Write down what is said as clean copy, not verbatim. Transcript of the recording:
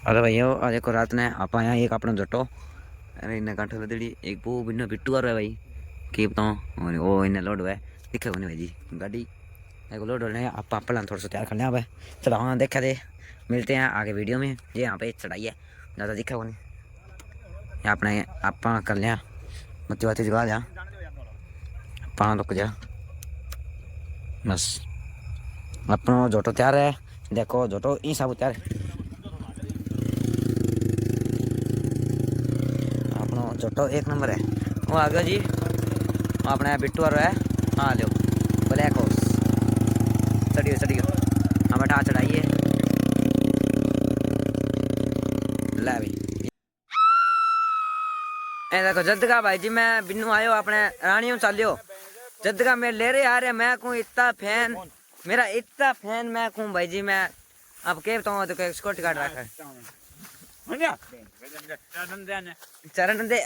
अरे भैया आ देखो रात ने आप आया एक अपना जटो अरे इन्हें कांठे बदली एक वो बिन्नो बिट्टू आ रहा है भाई की बताऊँ और वो इन्हें लोड हुआ है दिखे होने भाई जी गाड़ी एक लोड होने आप पहला थोड़ा सा तैयार कर लिया भाई चलो हाँ देखा दे मिलते हैं आगे वीडियो में ये यहाँ पे चढ़ाई है ज़्यादा दिखा होने यहाँ अपने आप कर लिया मत्ती बाती जगा लिया पाँच रुक जा बस अपना जोटो तैयार है देखो जोटो ई सब तैयार है अपना जोटो एक नंबर है वो आ गया जी अपने बिट्टू और है हाँ लो ब्लैक हाउस चढ़ियो हाँ बैठा चढ़ाइए ला भाई ए देखो जदगा भाई जी मैं बिन्नू आयो अपने रानियों चालियो जदगा मैं ले रहे आ रहे मैं कहूँ इतना फैन मेरा इतना फैन मैं कहूँ भाई जी मैं अब क्या बताऊँ तो सिक्योरिटी गार्ड रखा है चरण दे